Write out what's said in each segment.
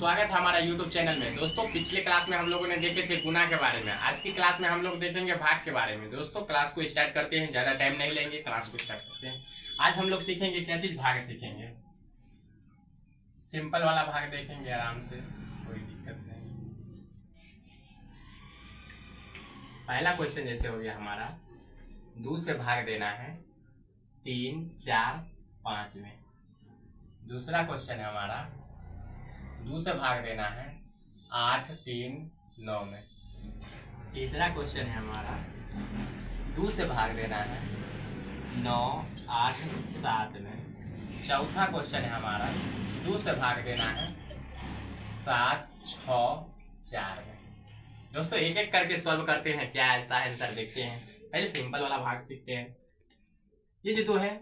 स्वागत है हमारा YouTube चैनल में। दोस्तों पिछले क्लास में हम लोगों ने देखे थे गुना के बारे में। आज की क्लास में हम लोग देखेंगे भाग के बारे में। दोस्तों क्लास को स्टार्ट करते हैं, ज़्यादा टाइम नहीं लेंगे, क्लास को स्टार्ट करते हैं। आज हम लोग सीखेंगे क्या चीज़, भाग सीखेंगे। सिंपल वाला भाग देखेंगे आराम से, कोई दिक्कत नहीं। पहला क्वेश्चन जैसे हो गया हमारा, 2 से भाग देना है 3, 4, 5 में। दूसरा क्वेश्चन है हमारा, 2 से भाग देना है 8, 3, 9 में। तीसरा क्वेश्चन है हमारा, 2 से भाग देना है 9, 8, 7 में। चौथा क्वेश्चन है हमारा, 2 से भाग देना है 7, 6, 4 में। दोस्तों एक एक करके सॉल्व करते हैं, क्या आता है आंसर देखते हैं। पहले सिंपल वाला भाग सीखते हैं। ये जो 2 है,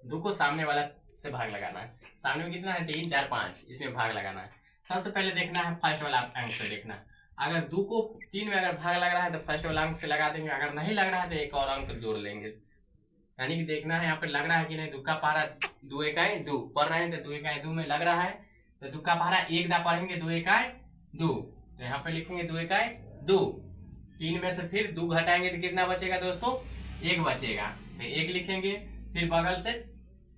2 को सामने वाला से भाग लगाना है। सामने में कितना है, 3, 4, 5, इसमें भाग लगाना है। सबसे पहले देखना है फर्स्ट वाला अंक से देखना। अगर 2 को 3 में अगर भाग लग रहा है तो फर्स्ट वाला अंक से लगा देंगे, अगर नहीं लग रहा है तो एक और अंक जोड़ लेंगे। यानी कि देखना है यहाँ पे लग रहा है कि नहीं। 2 का पहाड़ा 2 इकाई 2 पढ़ रहे हैं तो 2 इकाई 2 में लग रहा है तो 2 का पहाड़ा 1 दा पढ़ेंगे 2 इकाई 2, तो यहाँ पे लिखेंगे 2 इकाई 2। 3 में से फिर 2 घटाएंगे तो कितना बचेगा दोस्तों, 1 बचेगा, तो 1 लिखेंगे। फिर बगल से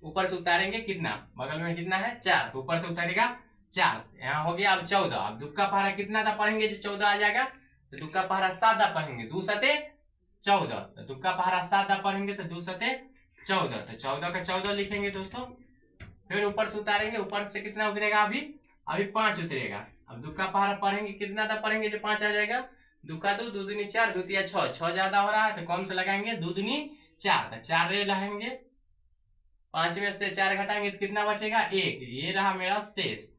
ऊपर से उतारेंगे, कितना बगल में कितना है 4, तो ऊपर से उतारेगा 4, यहाँ हो गया अब 14। अब 2 का पहाड़ा कितना था पढ़ेंगे जो 14 आ जाएगा, तो 2 का पहाड़ा 7 दा पढ़ेंगे 2 सते 14, तो 2 का पहाड़ा 7 दा पढ़ेंगे तो 2 सते 14, तो 14 का 14 लिखेंगे दोस्तों। फिर ऊपर से उतारेंगे, ऊपर से कितना उतरेगा, अभी 5 उतरेगा। अब 2 का पहाड़ा पढ़ेंगे कितना दा पढ़ेंगे जो 5 आ जाएगा, 2 का 2, 2 दूनी 4, 2 तिया 6, 6 ज्यादा हो रहा है तो कम से लगाएंगे 2 दूनी 4, तो 4 रे रहेंगे। 5 में से 4 घटाएंगे तो कितना बचेगा, 1। ये रहा मेरा शेष।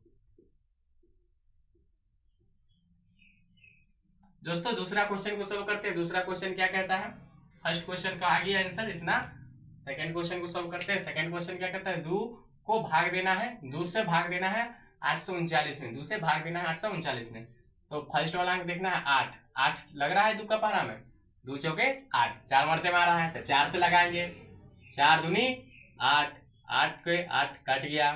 दोस्तों दूसरा क्वेश्चन को सॉल्व करते हैं। दूसरा क्वेश्चन क्या कहता है, फर्स्ट क्वेश्चन का आ गया आंसर इतना। सेकंड क्वेश्चन को सॉल्व करते हैं। सेकंड क्वेश्चन क्या कहता है, 2 को भाग देना है, 2 से भाग देना है 839 में। 2 से भाग देना है 839 में, तो फर्स्ट वाला अंक देखना है 8। 8 लग रहा है 2 का पहाड़ा में, 2 चौके 8, 4 मरते में आ रहा है तो 4 से लगाएंगे। 4 दूनी 8, 8 के 8 कट गया।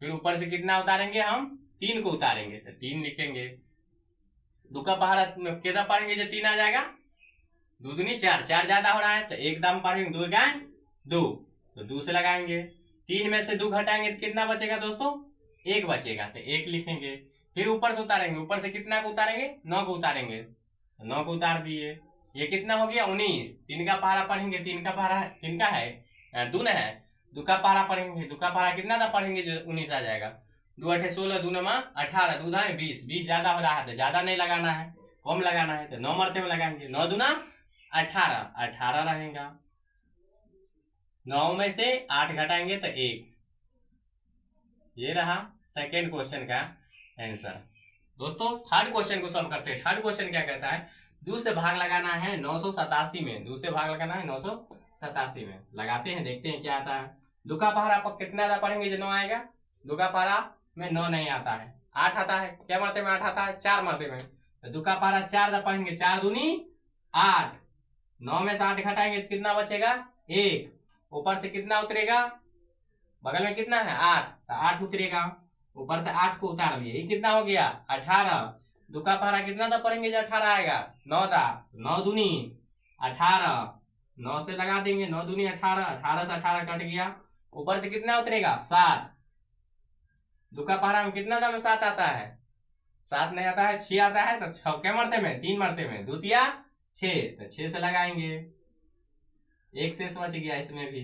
फिर ऊपर से कितना उतारेंगे, हम 3 को उतारेंगे तो 3 लिखेंगे। 2 का पहाड़ा कितना पढ़ेंगे जो 3 आ जाएगा, 2 दूनी 4, 4 ज्यादा हो रहा है तो 1 दाम पढ़ेंगे 2 गाय 2, तो 2 से लगाएंगे। 3 में से 2 घटाएंगे तो कितना बचेगा दोस्तों, 1 बचेगा, तो 1 लिखेंगे। फिर ऊपर से उतारेंगे, ऊपर से कितना को उतारेंगे, 9 को उतारेंगे, 9 को उतार दिए। ये कितना हो गया 19। 3 का पहाड़ा पढ़ेंगे, 3 का पहाड़ा 3 का है 2 है, 2 का पहाड़ा पढ़ेंगे, 2 का पहाड़ा कितना था पढ़ेंगे जो 19 आ जाएगा। 2 8 16, 2 9 18, 2 है 20, 20 ज्यादा हो रहा है तो ज्यादा नहीं लगाना है, कम लगाना है, तो 9 मरते में लगाएंगे। 9 दूना 18, 18 रहेगा। 9 में से 8 घटाएंगे तो 1। ये रहा सेकेंड क्वेश्चन का आंसर। दोस्तों थर्ड क्वेश्चन को सॉल्व करते हैं। थर्ड क्वेश्चन क्या कहता है, 2 से भाग लगाना है 987 में। 2 से भाग लगाना है 987 में, लगाते हैं देखते हैं क्या आता है। 2 का पहाड़ा पर कितना था पढ़ेंगे जो 9 आएगा, 2 का पहाड़ा में 9 नहीं आता है, 8 आता है। क्या मरते में 8 आता है, 4 मरते में, तो 2 का पहाड़ा 4 था पढ़ेंगे, 4 दूनी 8। 9 में से 8 घटाएंगे तो कितना बचेगा, 1। ऊपर से कितना उतरेगा, बगल में कितना है 8, तो 8 उतरेगा। ऊपर से 8 को उतार लिए, ये कितना हो गया 18। 2 का पहाड़ा कितना था पढ़ेंगे जो 18 आएगा, 9 था, 9 दूनी 18, 9 से लगा देंगे, 9 दूनी 18, 18 से 18 कट गया। ऊपर से कितना उतरेगा 7। 2 का पहाड़ा में कितना था में 7 आता है, 7 नहीं आता है, 6 आता है, तो 6 के मरते में 3 मरते में 2 तिया 6, तो 6 से लगाएंगे। 1 शेष बच गया इसमें भी।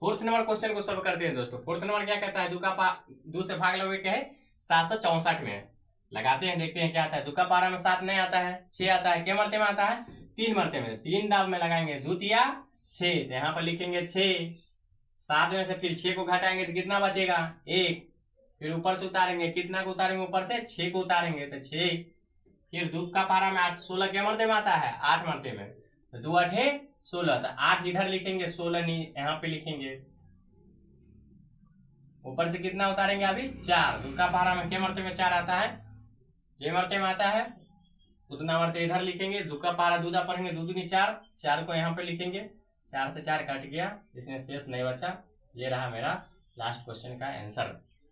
फोर्थ नंबर क्वेश्चन को सॉल्व करते हैं दोस्तों। फोर्थ नंबर क्या कहता है, 2 से भाग लोगे क्या है 764 में, लगाते हैं देखते हैं क्या आता है। 2 का पहाड़ा में 7 नहीं आता है, 6 आता है। क्या मरते में आता है, 3 मरते में, 3 दाव में लगाएंगे 2 तिया 6, तो यहाँ पर लिखेंगे 6। 7 में से फिर 6 को घटाएंगे तो कितना बचेगा 1। फिर ऊपर से उतारेंगे, कितना को उतारेंगे, ऊपर से 6 को उतारेंगे तो 6। फिर 2 का पहाड़ा में 8 16 क्या मरते में आता है, 8 मरते में, तो 2 8 16, तो 8 इधर लिखेंगे, 16 नहीं यहाँ पे लिखेंगे। ऊपर से कितना उतारेंगे अभी 4। 2 का पहाड़ा में क्या मरते में 4 आता है, जे मरते में आता है उतना मरते इधर लिखेंगे। 2 का पहाड़ा 2 दा पढ़ेंगे, 2 दूनी 4, 4 को यहाँ पे लिखेंगे, 4 से 4 कट गया, इसमें शेष नहीं बचा। ये रहा मेरा लास्ट क्वेश्चन का आंसर